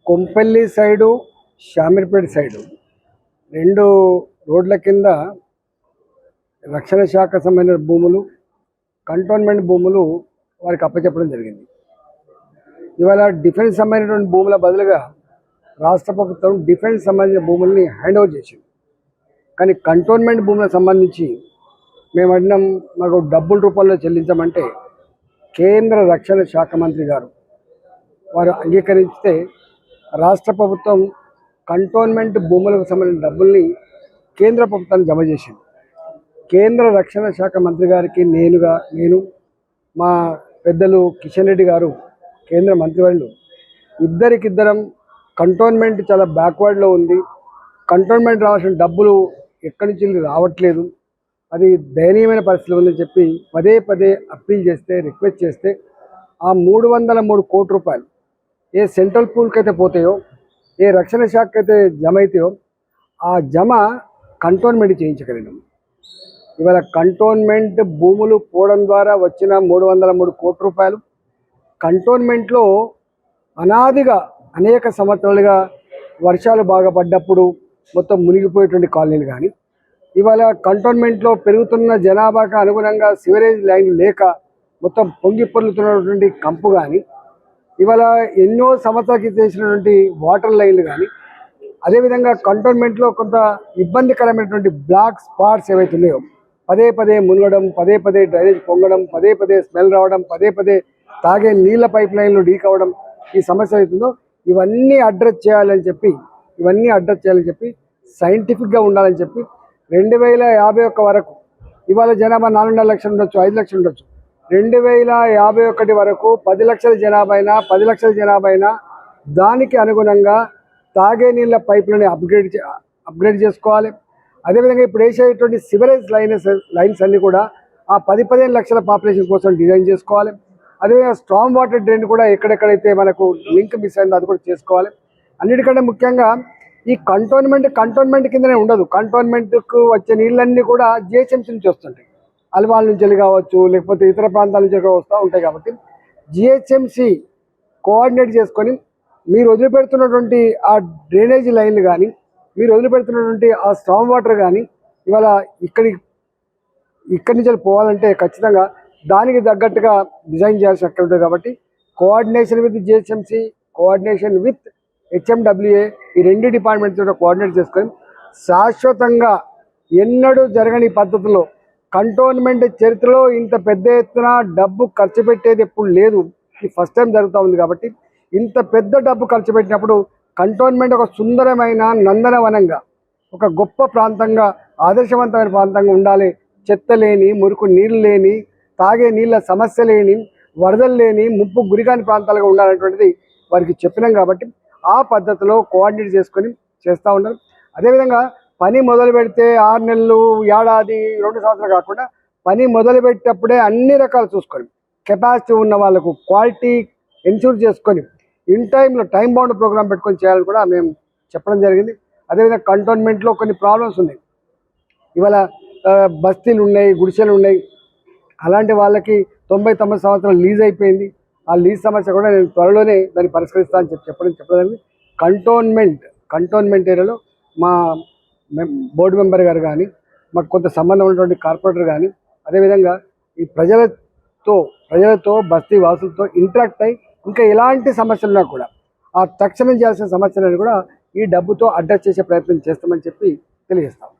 Kompally side Shamirpet side 2 రోడ్ల కింద రక్షణ శాఖ సంబంధించిన భూములు, కంటోన్మెంట్ భూములు వారికి అప్పచెప్పడం జరిగింది. ఇవాళ డిఫెన్స్ సంబంధించినటువంటి భూముల బదులుగా రాష్ట్ర ప్రభుత్వం డిఫెన్స్ సంబంధించిన భూముల్ని హ్యాండ్ ఓవర్ చేసింది. కానీ కంటోన్మెంట్ భూములకు సంబంధించి మేము అడిగినాం, మాకు డబ్బుల రూపంలో చెల్లించమంటే కేంద్ర రక్షణ శాఖ మంత్రి గారు వారు అంగీకరిస్తే రాష్ట్ర ప్రభుత్వం కంటోన్మెంట్ భూములకు సంబంధించిన డబ్బుల్ని కేంద్ర ప్రభుత్వాన్ని జమ చేసింది. కేంద్ర రక్షణ శాఖ మంత్రి గారికి నేను మా పెద్దలు కిషన్ రెడ్డి గారు కేంద్ర మంత్రివర్యులు ఇద్దరికిద్దరం కంటోన్మెంట్ చాలా బ్యాక్వర్డ్లో ఉంది, కంటోన్మెంట్ రావాల్సిన డబ్బులు ఎక్కడి నుంచి రావట్లేదు, అది దయనీయమైన పరిస్థితి ఉందని చెప్పి పదే పదే అప్పీల్ చేస్తే, రిక్వెస్ట్ చేస్తే ఆ 303 కోట్ల రూపాయలు ఏ సెంట్రల్ పూల్కి అయితే పోతాయో, ఏ రక్షణ శాఖకి అయితే జమ అవుతాయో ఆ జమ కంటోన్మెంట్ చేయించగలిగినాం. ఇవాళ కంటోన్మెంట్ భూములు పోవడం ద్వారా వచ్చిన 303 కోట్ల రూపాయలు కంటోన్మెంట్లో అనాదిగా అనేక సంవత్సరాలుగా వర్షాలు బాగా పడ్డప్పుడు మొత్తం మునిగిపోయేటువంటి కాలనీలు కానీ, ఇవాళ కంటోన్మెంట్లో పెరుగుతున్న జనాభాకు అనుగుణంగా సివరేజ్ లైన్ లేక మొత్తం పొంగి పొర్లుతున్నటువంటి కంపు కానీ, ఇవాళ ఎన్నో సంవత్సరాలకి చేసినటువంటి వాటర్ లైన్లు కానీ, అదేవిధంగా కంటోన్మెంట్లో కొంత ఇబ్బందికరమైనటువంటి బ్లాక్ స్పాట్స్ ఏవైతే ఉన్నాయో పదే పదే మునగడం, పదే పదే డ్రైనేజ్ పొంగడం, పదే పదే స్మెల్ రావడం, పదే పదే తాగే నీళ్ళ పైప్ లైన్లు లీక్ అవ్వడం, ఈ సమస్య అవుతుందో ఇవన్నీ అడ్రస్ చేయాలని చెప్పి సైంటిఫిక్గా ఉండాలని చెప్పి 2051 వరకు ఇవాళ జనాభా 4.5 లక్షలు ఉండొచ్చు, 5 లక్షలు ఉండొచ్చు, 2051 వరకు 10 లక్షల జనాభా అయినా 10 లక్షల జనాభా అయినా దానికి అనుగుణంగా తాగే నీళ్ళ పైపులని అప్గ్రేడ్ చేసుకోవాలి. అదేవిధంగా ఇప్పుడు వేసేటువంటి సివరేజ్ లైన్స్ అన్నీ కూడా ఆ 10-15 లక్షల పాపులేషన్ కోసం డిజైన్ చేసుకోవాలి. అదేవిధంగా స్ట్రాంగ్ వాటర్ డ్రైన్ కూడా ఎక్కడెక్కడైతే మనకు లింక్ మిస్ అయిందో అది కూడా చేసుకోవాలి. అన్నిటికంటే ముఖ్యంగా ఈ కంటోన్మెంట్ కిందనే ఉండదు, కంటోన్మెంట్కు వచ్చే నీళ్ళన్నీ కూడా జిహెచ్ఎంసీ నుంచి వస్తుంటాయి, అల్వాల్ నుంచి వెళ్ళి కావచ్చు, లేకపోతే ఇతర ప్రాంతాల నుంచి వస్తూ ఉంటాయి. కాబట్టి జిహెచ్ఎంసీ కోఆర్డినేట్ చేసుకొని మీరు వదిలిపెడుతున్నటువంటి ఆ డ్రైనేజీ లైన్లు కానీ, మీరు వదిలిపెడుతున్నటువంటి ఆ స్ట్రాంగ్ వాటర్ కానీ ఇవాళ ఇక్కడి నుంచి పోవాలంటే ఖచ్చితంగా దానికి తగ్గట్టుగా డిజైన్ చేయాల్సి అక్కడ ఉంటుంది. కాబట్టి coordination with GHMC, coordination with HMWA, ఈ 2 డిపార్ట్మెంట్స్తో కోఆర్డినేట్ చేసుకొని శాశ్వతంగా ఎన్నడూ జరగని పద్ధతిలో కంటోన్మెంట్ చరిత్రలో ఇంత పెద్ద ఎత్తున డబ్బు ఖర్చు పెట్టేది ఎప్పుడు లేదు, ఇది ఫస్ట్ టైం జరుగుతూ ఉంది. కాబట్టి ఇంత పెద్ద డబ్బు ఖర్చు పెట్టినప్పుడు కంటోన్మెంట్ ఒక సుందరమైన నందనవనంగా, ఒక గొప్ప ప్రాంతంగా, ఆదర్శవంతమైన ప్రాంతంగా ఉండాలి. చెత్త లేని, మురికి నీళ్ళు లేని, తాగే నీళ్ళ సమస్య లేని, వరదలు లేని, ముప్పు గురికాని ప్రాంతాలుగా ఉండాలనేటువంటిది వారికి చెప్పినాం. కాబట్టి ఆ పద్ధతిలో కోఆర్డినేట్ చేసుకొని చేస్తూ ఉన్నారు. అదేవిధంగా పని మొదలు పెడితే 6 నెలలు, ఏడాది, 2 సంవత్సరాలు కాకుండా పని మొదలు పెట్టేటప్పుడే అన్ని రకాలు చూసుకొని కెపాసిటీ ఉన్న వాళ్ళకు క్వాలిటీ ఎన్ష్యూర్ చేసుకొని ఇన్ టైంలో టైం బౌండ్ ప్రోగ్రామ్ పెట్టుకొని చేయాలని కూడా మేము చెప్పడం జరిగింది. అదేవిధంగా కంటోన్మెంట్లో కొన్ని ప్రాబ్లమ్స్ ఉన్నాయి. ఇవాళ బస్తీలు ఉన్నాయి, గుడిసెలు ఉన్నాయి, అలాంటి వాళ్ళకి 99 సంవత్సరాలు లీజ్ అయిపోయింది. ఆ లీజ్ సమస్య కూడా నేను త్వరలోనే దాన్ని పరిష్కరిస్తానని చెప్పడం జరిగింది. కంటోన్మెంట్ ఏరియాలో మా బోర్డు మెంబర్ గారు కానీ, మాకు కొంత సంబంధం ఉన్నటువంటి కార్పొరేటర్ కానీ, అదేవిధంగా ఈ ప్రజలతో బస్తీ వాసులతో ఇంటరాక్ట్ అయ్యి ఇంకా ఎలాంటి సమస్యలున్నా కూడా ఆ తక్షణం చేయాల్సిన సమస్యలను కూడా ఈ డబ్బుతో అడ్రస్ చేసే ప్రయత్నం చేస్తామని చెప్పి తెలియజేస్తాం.